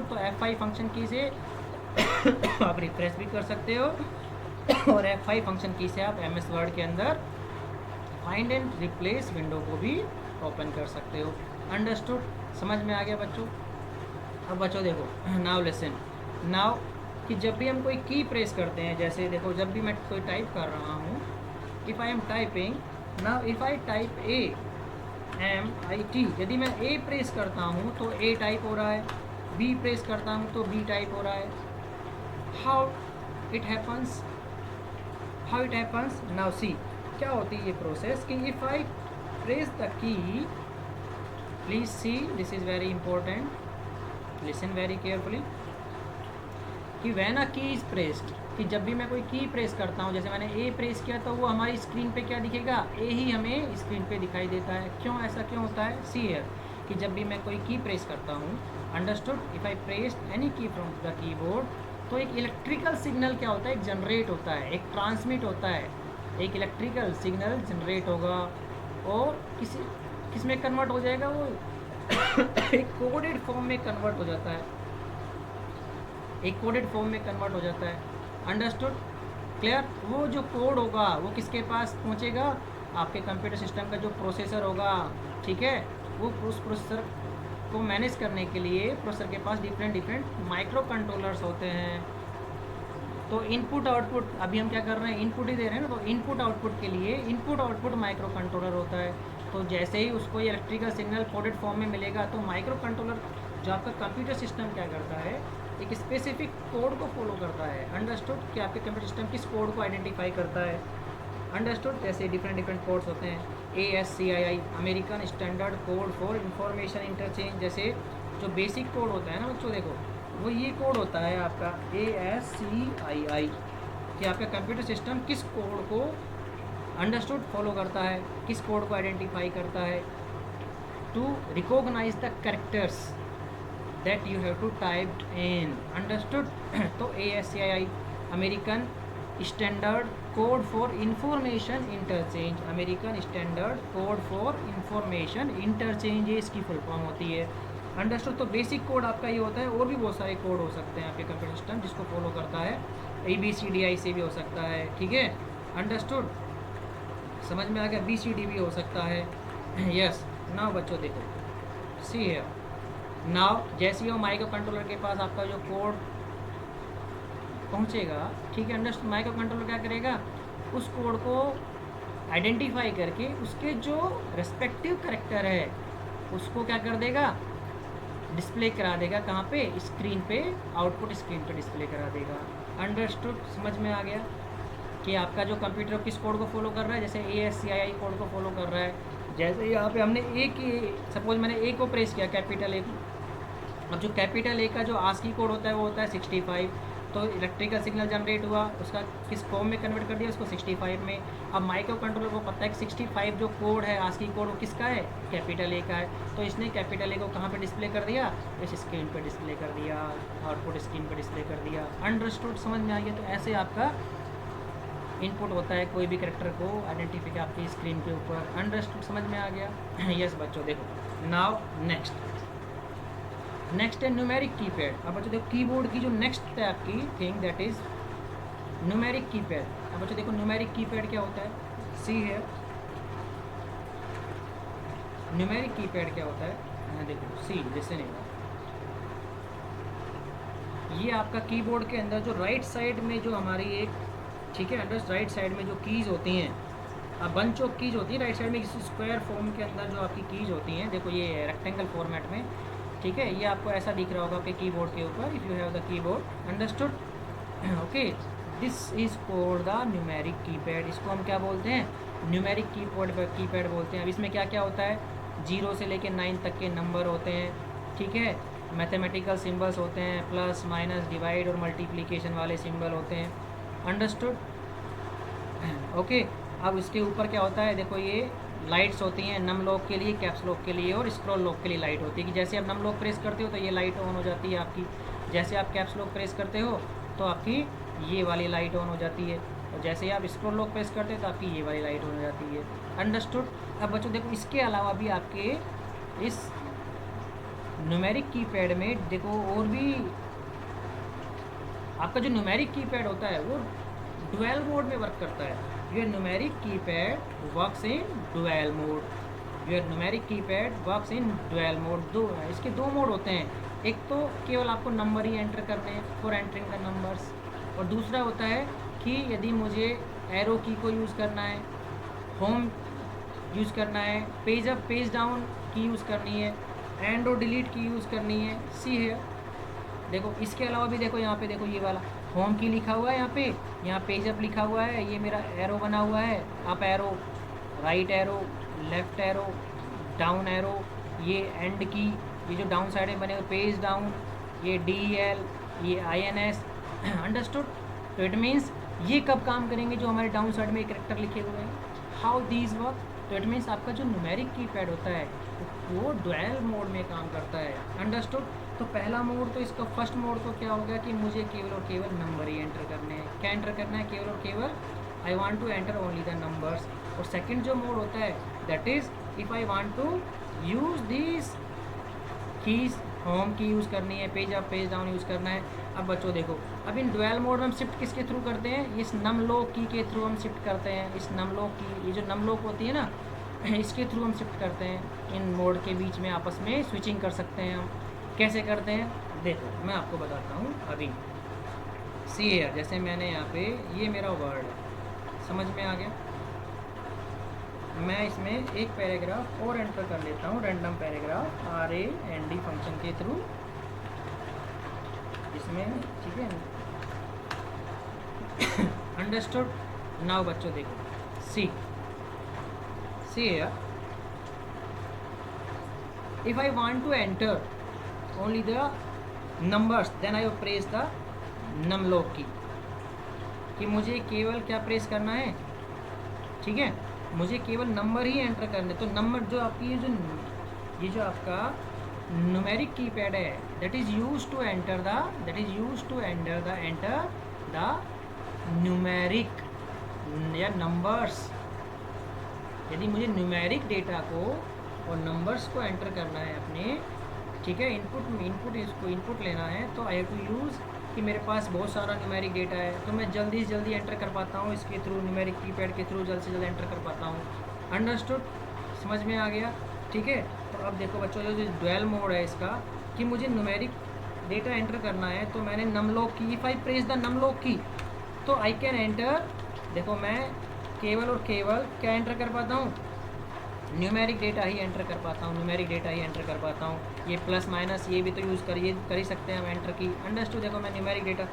तो F5 फंक्शन की से आप रिफ्रेश भी कर सकते हो और F5 फंक्शन की से आप MS वर्ड के अंदर फाइंड एंड रिप्लेस विंडो को भी ओपन कर सकते हो। अंडरस्टूड, समझ में आ गया बच्चों। अब बच्चों देखो, नाउ लिसन, नाउ कि जब भी हम कोई की प्रेस करते हैं, जैसे देखो जब भी मैं कोई टाइप कर रहा हूँ, if I am typing, now if I type AMIT, यदि मैं A प्रेस करता हूँ तो A टाइप हो रहा है, B प्रेस करता हूँ तो B टाइप हो रहा है। How it happens, now see क्या होती है ये प्रोसेस कि if I press the key, please see this is very important, listen very carefully, कि व्हेन अ की इज़ प्रेस्ड, कि जब भी मैं कोई की प्रेस करता हूँ, जैसे मैंने ए प्रेस किया तो वो हमारी स्क्रीन पे क्या दिखेगा, ए ही हमें स्क्रीन पे दिखाई देता है। क्यों, ऐसा क्यों होता है, सी हियर, कि जब भी मैं कोई की प्रेस करता हूँ, understood, if I press any की फ्रॉम द कीबोर्ड, तो एक इलेक्ट्रिकल सिग्नल क्या होता है, एक जनरेट होता है, एक ट्रांसमिट होता है, एक इलेक्ट्रिकल सिग्नल जनरेट होगा और किस में कन्वर्ट हो जाएगा, वो एक कोडेड फॉर्म में कन्वर्ट हो जाता है, एक कोडेड फॉर्म में कन्वर्ट हो जाता है। Understood, clear. वो जो कोड होगा वो किसके पास पहुंचेगा, आपके कंप्यूटर सिस्टम का जो प्रोसेसर होगा, ठीक है, वो उस प्रोसेसर को मैनेज करने के लिए प्रोसेसर के पास डिफरेंट माइक्रो कंट्रोलर्स होते हैं। तो इनपुट आउटपुट, अभी हम क्या कर रहे हैं, इनपुट ही दे रहे हैं ना, तो इनपुट आउटपुट के लिए इनपुट आउटपुट माइक्रो कंट्रोलर होता है। तो जैसे ही उसको ये इलेक्ट्रिकल सिग्नल कोडेड फॉर्म में मिलेगा तो माइक्रो कंट्रोलर जो आपका कंप्यूटर सिस्टम क्या करता है, एक स्पेसिफिक कोड को फॉलो करता है। अंडरस्टूड, कि आपके कंप्यूटर सिस्टम किस कोड को आइडेंटिफाई करता है। अंडरस्टूड, जैसे डिफरेंट कोड्स होते हैं, ASCII American standard code for information interchange, जैसे जो बेसिक कोड होता है ना बच्चों, देखो वो ये कोड होता है आपका ASCII, कि आपका कंप्यूटर सिस्टम किस कोड को अंडरस्टूड फॉलो करता है, किस कोड को आइडेंटिफाई करता है, to recognise the characters that you have to typed in, understood. तो ASCII American standard code for information interchange, American standard code for information interchange ये इसकी फुल फॉर्म होती है, अंडरस्टूड। तो बेसिक कोड आपका ये होता है, और भी बहुत सारे कोड हो सकते हैं आपके कंप्यूटर सिस्टम जिसको फॉलो करता है, ABCDI से भी हो सकता है, ठीक है, अंडरस्टूड, समझ में आ गया, BCD भी हो सकता है, यस। नाउ बच्चों देखो, सी है, नाउ जैसे ही वो माइक्रो कंट्रोलर के पास आपका जो कोड पहुंचेगा, ठीक है, अंडरस्टूड, माइक्रो कंट्रोलर क्या करेगा, उस कोड को आइडेंटिफाई करके उसके जो रेस्पेक्टिव कैरेक्टर है उसको क्या कर देगा, डिस्प्ले करा देगा, कहाँ पे, स्क्रीन पे, आउटपुट स्क्रीन पे डिस्प्ले करा देगा, अंडरस्टूड, समझ में आ गया कि आपका जो कंप्यूटर किस कोड को फॉलो कर रहा है, जैसे ASCII कोड को फॉलो कर रहा है। जैसे यहाँ पे हमने सपोज मैंने A को प्रेस किया, कैपिटल A, अब जो कैपिटल A का जो ASCII कोड होता है वो होता है 65, तो इलेक्ट्रिकल सिग्नल जनरेट हुआ, उसका किस फॉर्म में कन्वर्ट कर दिया, उसको 65 में। अब माइक्रो कंट्रोलर को पता है कि 65 जो कोड है, ASCII कोड, वो किसका है, कैपिटल A का है, तो इसने कैपिटल A को कहाँ पे डिस्प्ले कर दिया, इस स्क्रीन पे डिस्प्ले कर दिया, आउटपुट स्क्रीन पे डिस्प्ले कर दिया, अंडरस्टूड, समझ में आ गया। तो ऐसे आपका इनपुट होता है कोई भी कैरेक्टर को आइडेंटिफाई आपकी स्क्रीन के ऊपर, अंडरस्टूड, समझ में आ गया। यस बच्चों देखो, नाउ नेक्स्ट है न्यूमेरिक कीपैड। अब बच्चों देखो कीबोर्ड की जो नेक्स्ट है आपकी thing, that is numeric keypad. अब बच्चों देखो न्यूमेरिक कीपैड क्या होता है, सी है, न्यूमेरिक कीपैड क्या होता है, देखो सी, जैसे नहीं हुआ, ये आपका कीबोर्ड के अंदर जो राइट साइड में जो हमारी एक, ठीक है, अंडर राइट साइड में जो कीज़ होती हैं, अब बंच ऑफ कीज़ होती है राइट साइड में, इस स्क्वायर फॉर्म के अंदर जो आपकी कीज़ होती हैं, देखो ये रेक्टेंगल फॉर्मेट में, ठीक है, ये आपको ऐसा दिख रहा होगा आपके कीबोर्ड के ऊपर, if you have the keyboard, understood, okay, this is called the numeric keypad. इसको हम क्या बोलते हैं, न्यूमेरिक कीपैड बोलते हैं। अब इसमें क्या क्या होता है, 0 से लेकर 9 तक के नंबर होते हैं, ठीक है, मैथमेटिकल सिंबल्स होते हैं, प्लस माइनस डिवाइड और मल्टीप्लिकेशन वाले सिंबल होते हैं, अंडरस्टूड, ओके। अब इसके ऊपर क्या होता है, देखो ये लाइट्स होती हैं, नम लॉक के लिए, कैप्स लॉक के लिए और स्क्रॉल लॉक के लिए लाइट होती है, कि जैसे आप नम लॉक प्रेस करते हो तो ये लाइट ऑन हो जाती है आपकी, जैसे आप कैप्स लॉक प्रेस करते हो तो आपकी ये वाली लाइट ऑन हो जाती है, और जैसे आप स्क्रॉल लॉक प्रेस करते हो तो आपकी ये वाली लाइट ऑन हो जाती है, अंडरस्टूड। अब बच्चों देखो इसके अलावा भी आपके इस न्यूमेरिक कीपैड में देखो और भी आपका जो न्यूमेरिक कीपैड होता है वो डुअल मोड में वर्क करता है। Your numeric keypad works in dual mode, your numeric keypad works in dual mode. इसके दो मोड होते हैं, एक तो केवल आपको नंबर ही एंटर करने हैं फॉर एंटरिंग द नंबर्स, और दूसरा होता है कि यदि मुझे एरो की को यूज़ करना है, होम यूज़ करना है, पेज अप पेज डाउन की यूज़ करनी है, एंड और डिलीट की यूज़ करनी है, सी है। देखो इसके अलावा भी देखो यहाँ पे देखो ये वाला होम की लिखा हुआ है, यहाँ पेज अप लिखा हुआ है, ये मेरा एरो बना हुआ है, up arrow, right arrow, left arrow, down arrow, ये एंड की, ये जो डाउन साइड में बने हुए पेज डाउन, ये DEL, ये INS, अंडरस्टूड। तो इट मीन्स ये कब काम करेंगे, जो हमारे डाउन साइड में कैरेक्टर लिखे हुए हैं, हाउ दीज वर्क। तो इट मीन्स आपका जो न्यूमेरिक कीपैड होता है वो डुअल मोड में काम करता है, अंडरस्टूड। तो पहला मोड तो इसका फर्स्ट मोड तो क्या होगा कि मुझे केवल और केवल नंबर ही एंटर करने हैं, क्या एंटर करना है, केवल और केवल I want to enter only the numbers. और सेकंड जो मोड होता है that is if I want to use this keys, home key use करनी है, page up page down use करना है। अब बच्चों देखो, अब इन डुअल मोड में हम शिफ्ट किसके थ्रू करते हैं, इस नम लॉक की के थ्रू हम शिफ्ट करते हैं, इस नम लॉक की, ये जो नम लॉक होती है ना, इसके थ्रू हम शिफ्ट करते हैं। इन मोड के बीच में आपस में स्विचिंग कर सकते हैं हम, कैसे करते हैं देखो मैं आपको बताता हूँ अभी। सी है, जैसे मैंने यहाँ पे ये मेरा वर्ड है, समझ में आ गया, मैं इसमें एक पैराग्राफ और एंटर कर लेता हूँ, रैंडम पैराग्राफ RAND फंक्शन के थ्रू इसमें, ठीक है, अंडरस्टूड। नाउ बच्चों देखो see here, if I want to enter only the numbers, then I will press the num lock की, कि मुझे केवल क्या प्रेस करना है, ठीक है, मुझे केवल नंबर ही एंटर करने। तो नंबर जो आपकी ये जो आपका न्यूमेरिक कीपैड है, that is use to enter the numeric या नंबर्स। यदि मुझे न्यूमेरिक डेटा को और नंबर्स को एंटर करना है अपने, ठीक है, इनपुट लेना है, तो आई हैव टू यूज़ कि मेरे पास बहुत सारा न्यूमेरिक डेटा है, तो मैं जल्दी से जल्दी एंटर कर पाता हूँ इसके थ्रू, न्यूमेरिक कीपैड के थ्रू जल्द से जल्द एंटर कर पाता हूँ। अंडरस्टूड, समझ में आ गया, ठीक है। तो अब देखो बच्चों, जो डुअल मोड है इसका, कि मुझे न्यूमेरिक डेटा एंटर करना है, तो मैंने num lock key, if I press the num lock key, तो आई कैन एंटर, देखो मैं केवल और केवल क्या एंटर कर पाता हूँ, न्यूमेरिक डेटा ही एंटर कर पाता हूँ, ये प्लस माइनस ये भी तो यूज़ कर ही सकते हैं हम एंटर की। अंडरस्टूड, देखो मैं न्यूमेरिक डेटा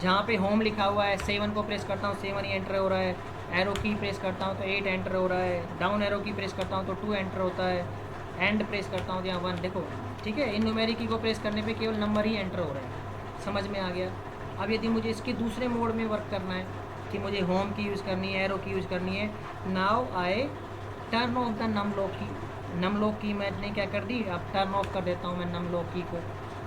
जहाँ पे होम लिखा हुआ है 7 को प्रेस करता हूँ 7 ही एंटर हो रहा है, एरो की प्रेस करता हूँ तो 8 एंटर हो रहा है, डाउन एरो की प्रेस करता हूँ तो 2 एंटर होता है, एंड प्रेस करता हूँ तो यहाँ 1, देखो ठीक है, इन न्यूमेरिक की को प्रेस करने पे केवल नंबर ही एंटर हो रहा है। समझ में आ गया। अब यदि मुझे इसके दूसरे मोड में वर्क करना है कि मुझे होम की यूज़ करनी है, एरो की यूज़ करनी है, now I turn off the num lock key मैंने क्या कर दी, अब टर्न ऑफ कर देता हूँ मैं नम लॉक की को।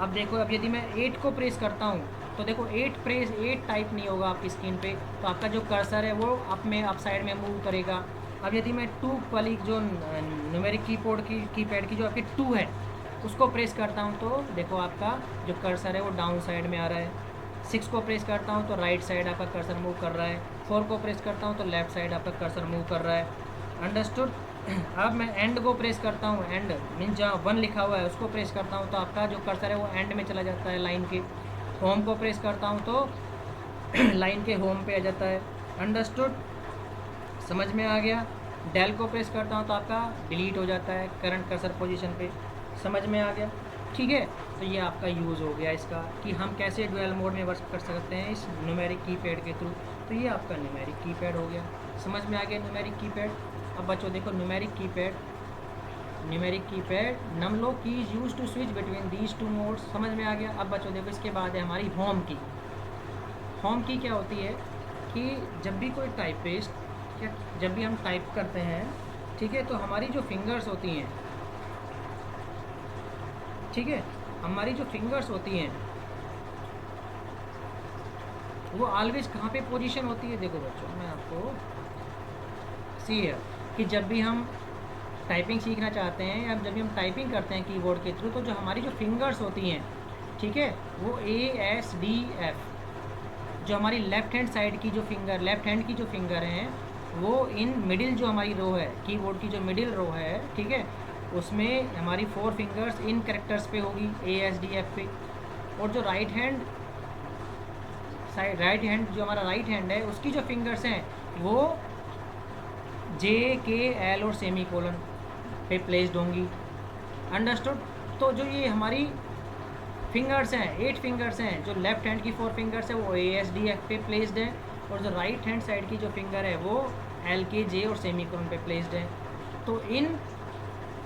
अब देखो, अब यदि मैं 8 को प्रेस करता हूँ तो देखो 8 टाइप नहीं होगा आपकी स्क्रीन पे, तो आपका जो कर्सर है वो अप साइड में मूव करेगा। अब यदि मैं 2 वाली जो न्यूमेरिक कीपैड की जो आपकी 2 है उसको प्रेस करता हूँ, तो देखो आपका जो कर्सर है वो डाउन साइड में आ रहा है। 6 को प्रेस करता हूँ तो राइट साइड आपका कर्सर मूव कर रहा है, 4 को प्रेस करता हूँ तो लेफ्ट साइड आपका कर्सर मूव कर रहा है। अंडरस्टूड। अब मैं एंड को प्रेस करता हूँ, एंड मीन जहाँ 1 लिखा हुआ है उसको प्रेस करता हूँ तो आपका जो कर्सर है वो एंड में चला जाता है लाइन के। होम को प्रेस करता हूँ तो लाइन के होम पे आ जाता है। अंडरस्टूड, समझ में आ गया। डेल को प्रेस करता हूँ तो आपका डिलीट हो जाता है करंट कर्सर पोजीशन पे। समझ में आ गया, ठीक है। तो ये आपका यूज़ हो गया इसका कि हम कैसे डुअल मोड में वर्क कर सकते हैं इस न्यूमेरिक कीपैड के थ्रू। तो ये आपका न्यूमेरिक कीपैड हो गया। समझ में आ गया न्यूमेरिक कीपैड। अब बच्चों देखो, numeric keypad num lock key is use to switch between these 2 modes. समझ में आ गया। अब बच्चों देखो, इसके बाद है हमारी होम की। होम की क्या होती है कि जब भी कोई टाइपिस्ट या जब भी हम टाइप करते हैं, ठीक है, तो हमारी जो फिंगर्स होती हैं, ठीक है, हमारी जो फिंगर्स होती हैं वो ऑलवेज कहाँ पे पोजीशन होती है। देखो बच्चों, मैं आपको सी है कि जब भी हम टाइपिंग सीखना चाहते हैं या जब भी हम टाइपिंग करते हैं कीबोर्ड के थ्रू, तो जो हमारी जो फिंगर्स होती हैं, ठीक है, वो ASDF, जो हमारी लेफ़्ट हैंड साइड की जो फिंगर, लेफ़्ट हैंड की जो फिंगर हैं, वो इन मिडिल जो हमारी रो है, कीबोर्ड की जो मिडिल रो है, ठीक है, उसमें हमारी 4 फिंगर्स इन कैरेक्टर्स पे होगी, ASDF पे। और जो राइट हैंड जो हमारा राइट हैंड है, उसकी जो फिंगर्स हैं वो JKL और सेमी कोलन पे प्लेस्ड होंगी। अंडरस्टूड। तो जो ये हमारी फिंगर्स हैं, 8 फिंगर्स हैं, जो लेफ्ट हैंड की 4 फिंगर्स है वो ASDF पे प्लेस्ड है, और जो राइट हैंड साइड की जो फिंगर है वो LKJ और सेमी कोलन पे प्लेस्ड है। तो इन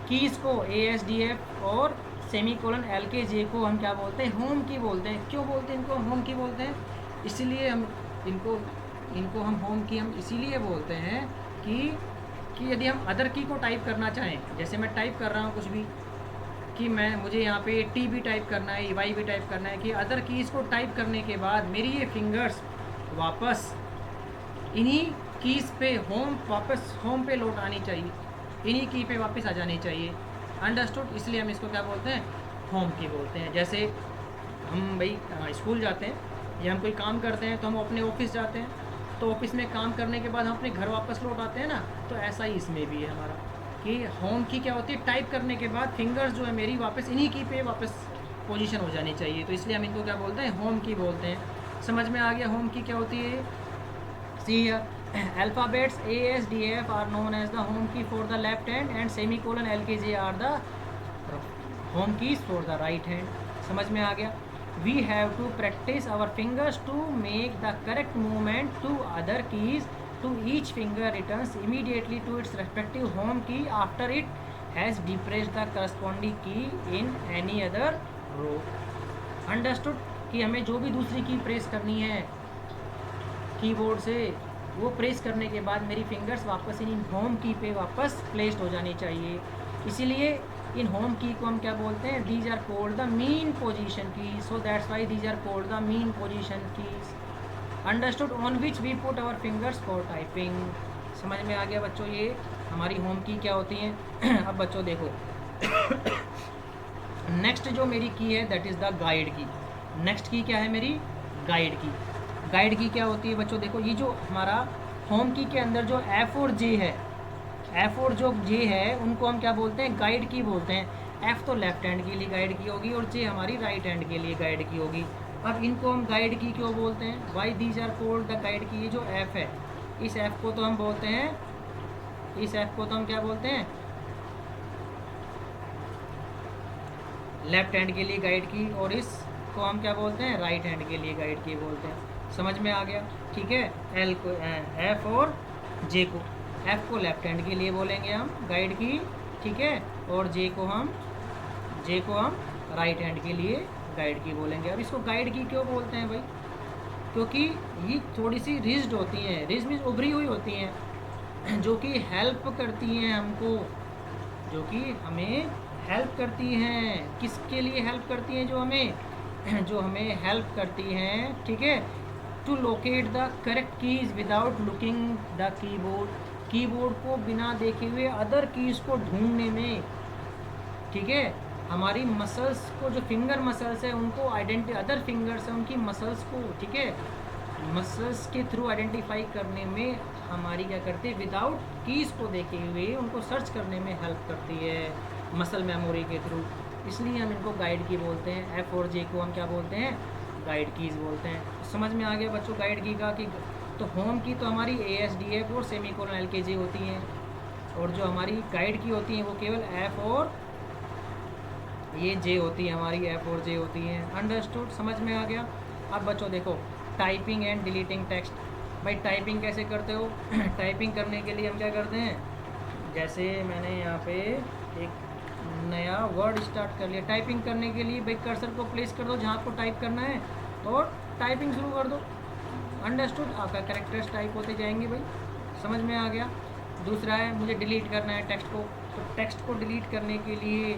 कीज़ को ASDF और सेमी कोलन LKJ को हम क्या बोलते हैं, होम की बोलते हैं। क्यों बोलते हैं इनको होम की बोलते हैं? इसीलिए हम इनको हम होम की हम इसीलिए बोलते हैं कि यदि हम अदर की को टाइप करना चाहें, जैसे मैं टाइप कर रहा हूँ कुछ भी, कि मुझे यहाँ पे T भी टाइप करना है, Y भी टाइप करना है, कि अदर कीज़ को टाइप करने के बाद मेरी ये फिंगर्स वापस इन्हीं कीज़ पे वापस होम पे लौट आनी चाहिए, इन्हीं की पे वापस आ जानी चाहिए। अंडरस्टूड। इसलिए हम इसको क्या बोलते हैं, होम की बोलते हैं। जैसे हम भाई स्कूल जाते हैं या हम कोई काम करते हैं तो हम अपने ऑफिस जाते हैं, तो ऑफिस में काम करने के बाद हम अपने घर वापस लौट आते हैं ना, तो ऐसा ही इसमें भी है हमारा कि होम की क्या होती है, टाइप करने के बाद फिंगर्स जो है मेरी वापस इन्हीं की पे वापस पोजीशन हो जानी चाहिए। तो इसलिए हम इनको क्या बोलते हैं, होम की बोलते हैं। समझ में आ गया होम की क्या होती है। See alphabets ASDF are known as the home key for the left hand and semi colon LKJ are the home keys for the right hand. समझ में आ गया। We have to practice our fingers to make the correct movement to other keys. To each finger returns immediately to its respective home key after it has depressed the corresponding key in any other row. Understood कि हमें जो भी दूसरी की press करनी है keyboard से, वो प्रेस करने के बाद मेरी फिंगर्स वापस इन होम की पे वापस प्लेस्ड हो जानी चाहिए। इसीलिए इन होम की को हम क्या बोलते हैं, these are called the mean position key, so that's why these are called the mean position keys. Understood, on which we put our fingers for typing. समझ में आ गया बच्चों ये हमारी होम की क्या होती हैं। अब बच्चों देखो नेक्स्ट जो मेरी की है दैट इज़ द गाइड की। नेक्स्ट की क्या है मेरी, गाइड की। गाइड की क्या होती है बच्चों, देखो ये जो हमारा होम की के अंदर जो एफ और जे है, एफ और जो जे है उनको हम क्या बोलते हैं, गाइड की बोलते हैं। एफ तो लेफ्ट हैंड के लिए गाइड की होगी और जे हमारी राइट हैंड के लिए गाइड की होगी। अब इनको हम गाइड की क्यों बोलते हैं, why these are called the guide key. ये जो एफ है, इस एफ को तो हम बोलते हैं, इस एफ को तो हम क्या बोलते हैं, लेफ्ट हैंड के लिए गाइड की, और इसको हम क्या बोलते हैं, राइट हैंड के लिए गाइड की बोलते हैं। समझ में आ गया, ठीक है। एल को एफ और जे को, एफ को लेफ्ट हैंड के लिए बोलेंगे हम गाइड की, ठीक है, और जे को हम राइट हैंड के लिए गाइड की बोलेंगे। अब इसको गाइड की क्यों बोलते हैं भाई, क्योंकि ये थोड़ी सी रिज्ड होती हैं, रिज्ड मीन्स उभरी हुई होती हैं, जो कि हेल्प करती हैं हमको, जो कि हमें हेल्प करती हैं। किसके लिए हेल्प करती हैं, जो हमें हेल्प करती हैं, ठीक है, to locate the correct keys without looking the keyboard. Keyboard को बिना देखे हुए अदर कीज़ को ढूंढने में, ठीक है, हमारी मसल्स को, जो फिंगर मसल्स है उनको अदर फिंगर्स हैं उनकी मसल्स को, ठीक है, मसल्स के थ्रू आइडेंटिफाई करने में हमारी क्या करती है, विदाउट कीज़ को देखे हुए उनको सर्च करने में हेल्प करती है मसल मेमोरी के थ्रू। इसलिए हम इनको गाइड की बोलते हैं। एफ और जे को हम क्या बोलते हैं, गाइड कीज़ बोलते हैं। समझ में आ गया बच्चों गाइड की का कि तो होम की तो हमारी ए एस डी एफ और सेमीकोलन एल के जे होती हैं, और जो हमारी गाइड की होती हैं वो केवल एफ और ये जे होती है, हमारी एफ और जे होती हैं। अंडरस्टूड, समझ में आ गया। अब बच्चों देखो टाइपिंग एंड डिलीटिंग टेक्स्ट। भाई टाइपिंग कैसे करते हो, टाइपिंग करने के लिए हम क्या करते हैं, जैसे मैंने यहाँ पे एक नया वर्ड स्टार्ट कर लिया। टाइपिंग करने के लिए भाई कर्सर को प्लेस कर दो जहाँ आपको टाइप करना है और टाइपिंग शुरू कर दो। अंडरस्टूड, आपका कैरेक्टर्स टाइप होते जाएंगे भाई। समझ में आ गया। दूसरा है मुझे डिलीट करना है टेक्स्ट को, तो टेक्स्ट को डिलीट करने के लिए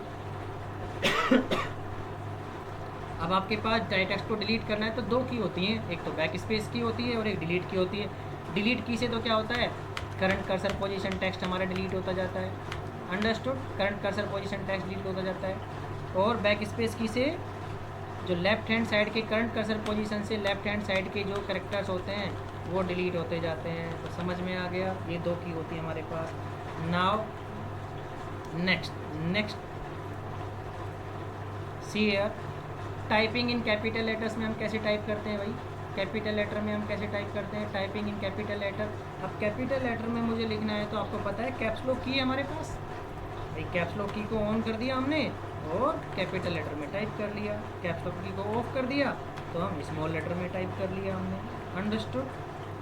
अब आपके पास टेक्स्ट को डिलीट करना है तो दो की होती हैं, एक तो बैक स्पेस की होती है और एक डिलीट की होती है। डिलीट की से तो क्या होता है, करंट कर्सर पोजीशन टेक्स्ट हमारा डिलीट होता जाता है। Understood, current cursor position text delete होता जाता है। और बैक स्पेस की से जो लेफ्ट हैंड साइड के करंट कर्सर पोजीशन से लेफ्ट हैंड साइड के जो कैरेक्टर्स होते हैं वो डिलीट होते जाते हैं। तो समझ में आ गया, ये दो की होती है हमारे पास। Now next see here, typing in capital letters में हम कैसे टाइप करते हैं भाई, कैपिटल लेटर में हम कैसे टाइप करते हैं, टाइपिंग इन कैपिटल लेटर। अब कैपिटल लेटर में मुझे लिखना है तो आपको पता है कैप्स लॉक की है हमारे पास, भाई कैप्स लॉक की को ऑन कर दिया हमने और कैपिटल लेटर में टाइप कर लिया। कैप्स लॉक की को ऑफ कर दिया तो हम स्मॉल लेटर में टाइप कर लिया हमने। अंडरस्टूड,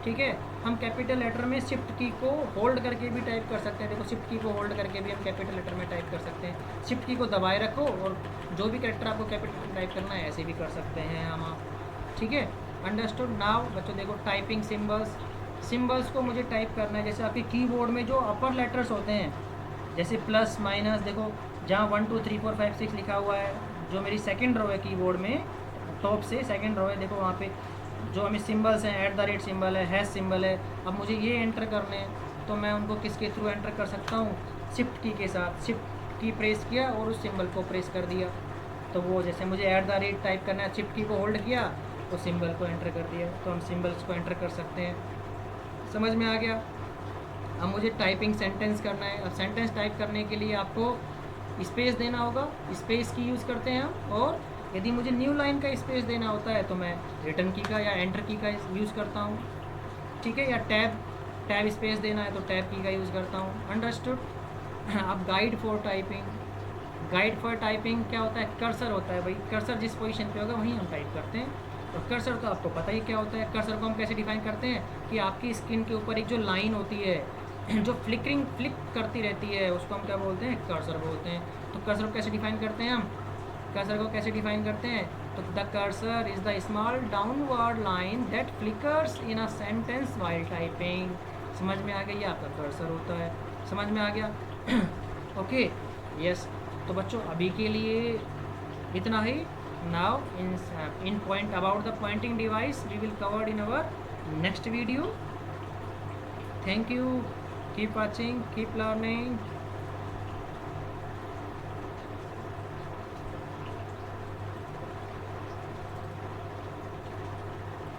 ठीक है। हम कैपिटल लेटर में शिफ्ट की को होल्ड करके भी टाइप कर सकते हैं। देखो शिफ्ट की को होल्ड करके भी हम कैपिटल लेटर में टाइप कर सकते हैं। शिफ्ट की को दबाए रखो और जो भी कैरेक्टर आपको कैपिटल टाइप करना है ऐसे भी कर सकते हैं हम आप, ठीक है। अंडरस्टूड। नाउ बच्चों देखो टाइपिंग सिम्बल्स, सिम्बल्स को मुझे टाइप करना है जैसे आपके कीबोर्ड में जो अपर लेटर्स होते हैं जैसे प्लस माइनस, देखो जहाँ 1 2 3 4 5 6 लिखा हुआ है, जो मेरी सेकंड रो है कीबोर्ड में, टॉप से सेकंड रो है, देखो वहाँ पे जो हमें सिंबल्स हैं, @ सिंबल है, हैश सिंबल है। अब मुझे ये एंटर करने हैं तो मैं उनको किसके थ्रू एंटर कर सकता हूँ, शिफ्ट की के साथ। शिफ्ट की प्रेस किया और उस सिंबल को प्रेस कर दिया, तो वो जैसे मुझे @ टाइप करना है, शिफ्ट की को होल्ड किया तो सिंबल को एंटर कर दिया, तो हम सिंबल्स को एंटर कर सकते हैं। समझ में आ गया। अब मुझे टाइपिंग सेंटेंस करना है। अब सेंटेंस टाइप करने के लिए आपको स्पेस देना होगा, स्पेस की यूज़ करते हैं हम। और यदि मुझे न्यू लाइन का स्पेस देना होता है तो मैं रिटर्न की का या एंटर की का यूज़ करता हूँ, ठीक है। या टैब स्पेस देना है तो टैब की का यूज़ करता हूँ। अंडरस्टूड। अब गाइड फॉर टाइपिंग क्या होता है, कर्सर होता है भाई। कर्सर जिस पोजीशन पे होगा वहीं हम टाइप करते हैं। और कर्सर तो आपको पता ही क्या होता है। कर्सर को हम कैसे डिफाइन करते हैं कि आपकी स्क्रीन के ऊपर एक जो लाइन होती है जो फ्लिक करती रहती है उसको हम क्या बोलते हैं, कर्सर बोलते हैं। तो कर्सर को कैसे डिफाइन करते हैं हम, कर्सर को कैसे डिफाइन करते हैं, तो the cursor is the small downward line that flickers in a sentence while typing. समझ में आ गया, ये आपका कर्सर होता है। समझ में आ गया? Okay, yes. तो बच्चों अभी के लिए इतना ही। Now in point about the pointing device we will covered in our next video. Thank you, keep watching, keep learning.